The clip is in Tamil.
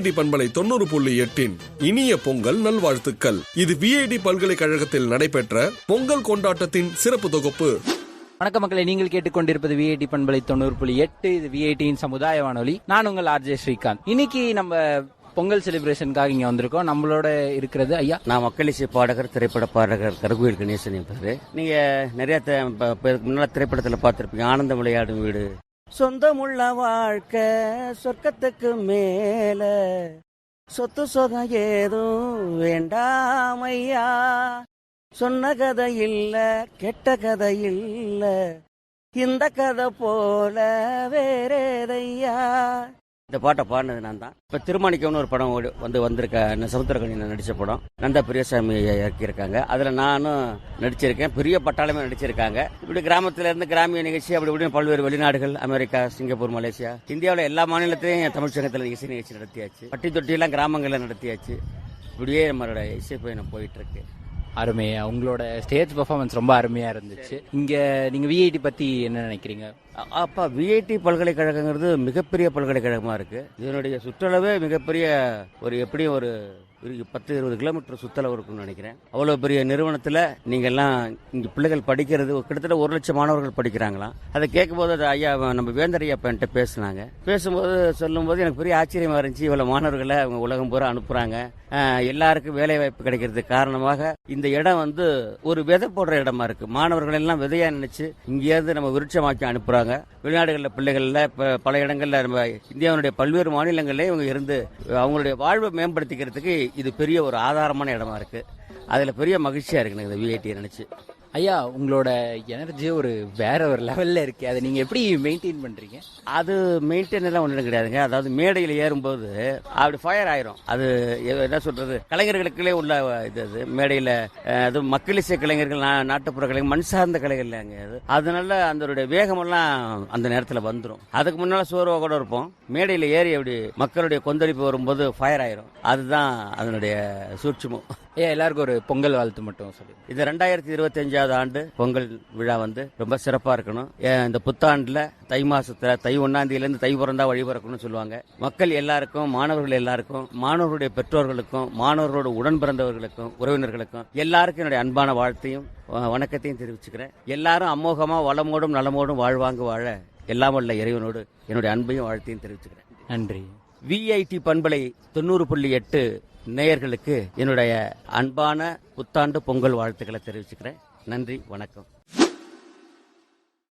விஐடி பண்பலை 90.8 இனிய பொங்கல் நல்வாழ்த்துக்கள். இது விஐடி பல்கலைக்கழகத்தில் நடைபெற்ற பொங்கல் கொண்டாட்டத்தின் சிறப்பு தொகுப்பு. வணக்க மக்களை, நீங்கள் கேட்டுக்கொண்டிருப்பது விஐடி பண்பலை 90.8. இது விஐடியின் சமுதாய வானொலி. நான் உங்கள் ஆர்ஜே ஸ்ரீகாந்த். இன்னைக்கு நம்ம பொங்கல் செலிப்ரேஷனுக்காக இங்க வந்திருக்கோம். நம்மளோட இருக்கிறது ஐயா. நான் மக்களிசை பாடகர், திரைப்பட பாடகர் கருகுயில் கணேசன் பேரு. நீங்க நிறைய முன்னால திரைப்படத்துல பார்த்திருப்பீங்க. ஆனந்தம் விளையாடும் வீடு, சொந்தமுள்ள வாழ்க்கை, சொர்க்கத்துக்கு மேல, சொத்து சொகம் ஏதும் வேண்டாமையா, சொன்ன கதை இல்ல கெட்ட கதை இல்ல, இந்த கதை போல வேறேதையா. இந்த பாட்டை பாடினது நான் தான். இப்ப திருமாணிக்கம்னு ஒரு படம் வந்திருக்க சமுத்திரக்கணியில நடிச்ச படம். நந்தா பெரியசாமி இறக்கியிருக்காங்க. அதுல நானும் நடிச்சிருக்கேன். பெரிய பட்டாளமே நடிச்சிருக்காங்க. இப்படி கிராமத்துல இருந்து கிராமிய நிகழ்ச்சி அப்படி இப்படி பல்வேறு வெளிநாடுகள், அமெரிக்கா, சிங்கப்பூர், மலேசியா, இந்தியாவில் எல்லா மாநிலத்திலையும் தமிழ் சங்கத்தில் இசை நிகழ்ச்சி நடத்தியாச்சு. பட்டி தொட்டியெல்லாம் கிராமங்கள்ல நடத்தியாச்சு. இப்படியே நம்மளோட இசை பயணம் போயிட்டு இருக்கு. அருமையா, உங்களோட ஸ்டேஜ் பெர்ஃபார்மன்ஸ் ரொம்ப அருமையா இருந்துச்சு. இங்க நீங்க விஐடி பத்தி என்ன நினைக்கிறீங்க? அப்பா, விஐடி பல்கலைக்கழகங்கிறது மிகப்பெரிய பல்கலைக்கழகமா இருக்கு. இதனுடைய சுற்றளவே மிகப்பெரிய, ஒரு எப்படியும் ஒரு 10-20 கிலோமீட்டர் சுற்றளவு இருக்கும்னு நினைக்கிறேன். அவ்வளவு பெரிய நிறுவனத்துல நீங்க எல்லாம் இங்க பிள்ளைகள் படிக்கிறது கிட்டத்தட்ட 1 லட்சம் மாணவர்கள் படிக்கிறாங்களாம். அதை கேட்கும் போது ஐயா, நம்ம வேந்தர் ஐயா என்கிட்ட பேசினாங்க. பேசும்போது சொல்லும்போது எனக்கு பெரிய ஆச்சரியமா இருந்துச்சு. இவ்வளவு மாணவர்களை அவங்க உலகம் பூரா அனுப்புறாங்க. எல்லாருக்கும் வேலை வாய்ப்பு கிடைக்கிறதுக்கு காரணமாக இந்த இடம் ஒரு விதை போடுற இடமா இருக்கு. மாணவர்கள் எல்லாம் விதையா நினைச்சு இங்கேருந்து நம்ம விருட்சமாக்கி அனுப்புறாங்க. வெளிநாடுகளில் பிள்ளைகள்ல பல இடங்கள்ல நம்ம இந்தியாவுடைய பல்வேறு மாநிலங்களிலே இவங்க இருந்து அவங்களுடைய வாழ்வை மேம்படுத்திக்கிறதுக்கு இது பெரிய ஒரு ஆதாரமான இடமா இருக்கு. அதுல பெரிய மகிழ்ச்சியா இருக்கு இந்த விஐடி நினைச்சு. ஐயா, உங்களோட எனர்ஜி வேற ஒரு லெவல்ல இருக்கு. அதை நீங்க எப்படி மெயின்டைன் பண்றீங்க? அது மெயின்டைன் எல்லாம் ஒன்றும் கிடையாதுங்க. அதாவது மேடையில் ஏறும்போது அப்படி ஃபயர் ஆயிரும். அது என்ன சொல்றது, கலைஞர்களுக்குள்ளே உள்ள இது. மேடையில் அது மக்களிசை கலைஞர்கள், நாட்டுப்புற கலைஞர், மண் சார்ந்த கலைஞர். அதனால அந்த வேகமெல்லாம் அந்த நேரத்தில் வந்துடும். அதுக்கு முன்னால சோர்வாக கூட இருப்போம். மேடையில் ஏறி அப்படி மக்களுடைய கொந்தளிப்பு வரும்போது ஃபயர் ஆயிரும். அதுதான் அதனுடைய சூட்சுமம். எல்லாருக்கும் ஒரு பொங்கல் வாழ்த்து மட்டும் சொல்லி. இது 2025ஆவது ஆண்டு பொங்கல் விழா ரொம்ப சிறப்பா இருக்கணும். இந்த புத்தாண்டுல தை மாசத்துல தை 1ஆம் தேதியிலிருந்து தை பிறந்தா வழி பிறக்கணும்னு சொல்லுவாங்க. மக்கள் எல்லாருக்கும், மாணவர்கள் எல்லாருக்கும், மாணவர்களுடைய பெற்றோர்களுக்கும், மாணவர்களோட உடன் பிறந்தவர்களுக்கும், உறவினர்களுக்கும் எல்லாருக்கும் என்னுடைய அன்பான வாழ்த்தையும் வணக்கத்தையும் தெரிவிச்சுக்கிறேன். எல்லாரும் அமோகமா வளமோடும் நலமோடும் வாழ்வாங்க வாழ எல்லாம் வல்ல இறைவனோடு என்னுடைய அன்பையும் வாழ்த்தையும் தெரிவிச்சுக்கிறேன். நன்றி. விஐடி பண்பலை 90.8 நேயர்களுக்கு என்னுடைய அன்பான புத்தாண்டு பொங்கல் வாழ்த்துக்களை தெரிவிச்சுக்கிறேன். நன்றி, வணக்கம்.